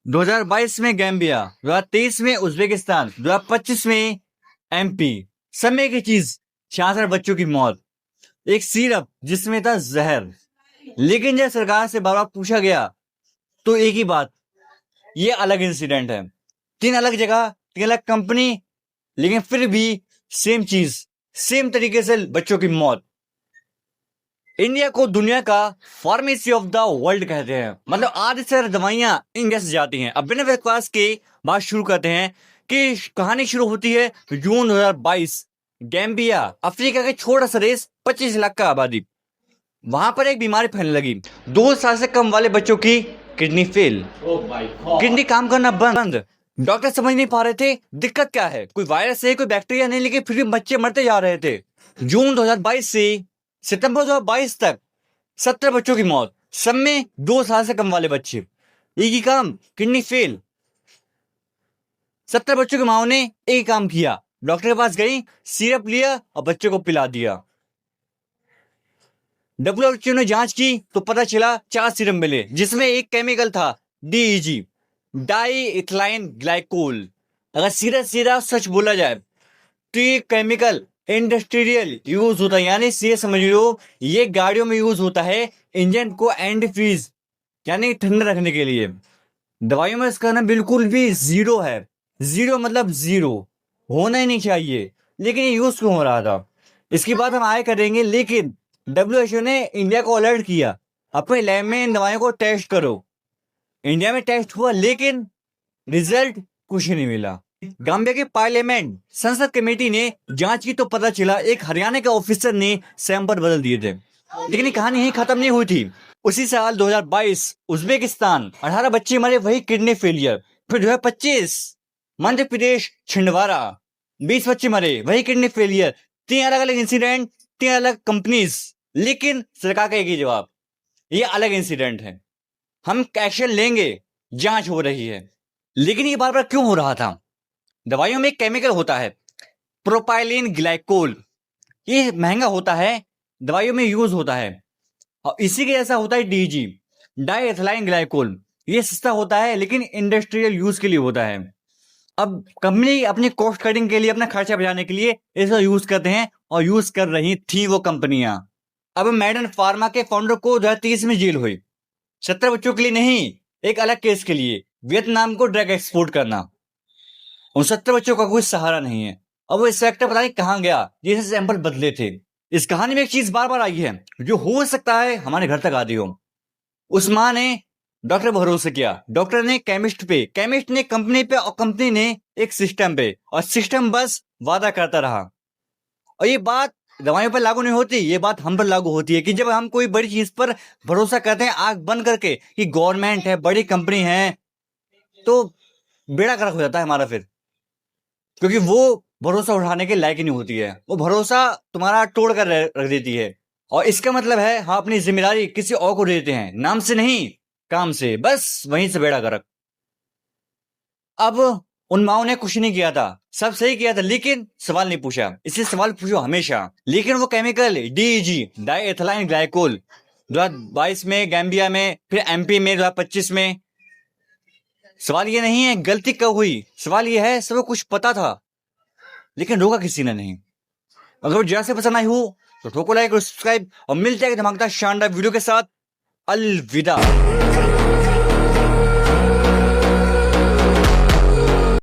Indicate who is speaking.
Speaker 1: 2022 में गैम्बिया, 2023 में उज्बेकिस्तान, 2025 में एमपी। सब में एक ही चीज, 66 बच्चों की मौत। एक सिरप जिसमें था जहर। लेकिन जब सरकार से बार बार पूछा गया तो एक ही बात, ये अलग इंसिडेंट है। 3 अलग जगह, 3 अलग कंपनी, लेकिन फिर भी सेम चीज, सेम तरीके से बच्चों की मौत। इंडिया को दुनिया का फार्मेसी ऑफ द वर्ल्ड कहते हैं। मतलब आधी से ज्यादा दवाइयां इंडिया से जाती हैं। अब बिना विश्वास के बात शुरू करते हैं कि कहानी शुरू होती है जून 2022। गैम्बिया, अफ्रीका के छोटा सा देश, 25 लाख का आबादी। वहां पर एक बीमारी फैलने लगी। 2 साल से कम वाले बच्चों की किडनी फेल, किडनी काम करना बंद। डॉक्टर समझ नहीं पा रहे थे दिक्कत क्या है, कोई वायरस है, कोई बैक्टीरिया नहीं, लेकिन फिर भी बच्चे मरते जा रहे थे। जून 2022 से सितंबर 2022 तक 70 बच्चों की मौत, सब में 2 साल से कम वाले बच्चे। एक ही काम, किडनी फेल। 70 बच्चों की माओ ने एक ही काम किया, डॉक्टर के पास गई, सिरप लिया और बच्चों को पिला दिया। WHO ने जांच की तो पता चला 4 सिरप मिले, जिसमें एक केमिकल था DEG, डाई इथाइल ग्लाइकोल। अगर सीधा सीधा सच बोला जाए तो ये केमिकल इंडस्ट्रियल यूज होता है, यानी ये समझ लो ये गाड़ियों में यूज होता है, इंजन को एंड फ्रीज यानी ठंडा रखने के लिए। दवाइयों में इसका नाम बिल्कुल भी जीरो है। जीरो मतलब जीरो, होना ही नहीं चाहिए, लेकिन ये यूज क्यों हो रहा था इसकी बात हम आगे करेंगे। लेकिन WHO ने इंडिया को अलर्ट किया, अपने लैब में इन दवाइयों को टेस्ट करो। इंडिया में टेस्ट हुआ लेकिन रिजल्ट कुछ नहीं मिला। गाम्बिया के पार्लियामेंट संसद कमेटी ने जांच की तो पता चला एक हरियाणा के ऑफिसर ने सैंपल बदल दिए थे। लेकिन ये कहानी यही खत्म नहीं हुई थी। उसी साल 2022 उज्बेकिस्तान, 18 बच्चे मरे वही किडनी फेलियर। फिर 2025 मध्य प्रदेश छिंदवाड़ा, 20 बच्चे मरे वही किडनी फेलियर। 3 अलग अलग इंसिडेंट, 3 अलग कंपनीज, लेकिन सरकार का एक ही जवाब, ये अलग इंसिडेंट है, हम एक्शन लेंगे, जांच हो रही है। लेकिन ये बार बार क्यों हो रहा था? दवाइयों में एक केमिकल होता है प्रोपाइलिन ग्लाइकोल, ये महंगा होता है, दवाइयों में यूज होता है। और इसी के जैसा होता है DEG, डाई इथाइल ग्लाइकोल, ये सस्ता होता है लेकिन इंडस्ट्रियल यूज के लिए होता है। अब कंपनी अपनी कॉस्ट कटिंग के लिए, अपना खर्चा बचाने के लिए इसका यूज करते हैं, और यूज कर रही थी वो कंपनियां। अब मैडन फार्मा के फाउंडर को 2030 में जेल हुई, 70 बच्चों के लिए नहीं, एक अलग केस के लिए, वियतनाम को ड्रग एक्सपोर्ट करना। उन 70 बच्चों का कोई सहारा नहीं है। अब वो इंस्पेक्टर पता नहीं कहां गया जिसे सैंपल बदले थे। इस कहानी में एक चीज बार बार आई है जो हो सकता है हमारे घर तक आती हो। उस माँ ने डॉक्टर पर भरोसा किया, डॉक्टर ने केमिस्ट पे, केमिस्ट ने कंपनी पे, और कंपनी ने एक सिस्टम पे, और सिस्टम बस वादा करता रहा। और ये बात दवाइयों पर लागू नहीं होती, ये बात हम पर लागू होती है कि जब हम कोई बड़ी चीज पर भरोसा करते हैं आंख बंद करके कि गवर्नमेंट है, बड़ी कंपनी है, तो बेड़ा गर्क हो जाता है हमारा फिर। क्योंकि वो भरोसा उठाने के लायक ही नहीं होती है, वो भरोसा तुम्हारा तोड़ कर रख देती है। और इसका मतलब है हम अपनी जिम्मेदारी किसी और को दे देते हैं, नाम से नहीं काम से, बस वहीं से बेड़ा गर्क। अब उन माओ ने कुछ नहीं किया था, सब सही किया था, लेकिन सवाल नहीं पूछा। इसलिए सवाल पूछो हमेशा। लेकिन वो chemical DEG, di ethyl glycol, 2022 में गैम्बिया में, फिर MP में 2025 में। सवाल ये नहीं है गलती कब हुई, सवाल ये है सबको कुछ पता था लेकिन रोका किसी ने नहीं। अगर जरा से पसंद आई हो तो ठोको लाइक और सब्सक्राइब, और मिलते हैं धमाकेदार शानदार वीडियो के साथ। अलविदा।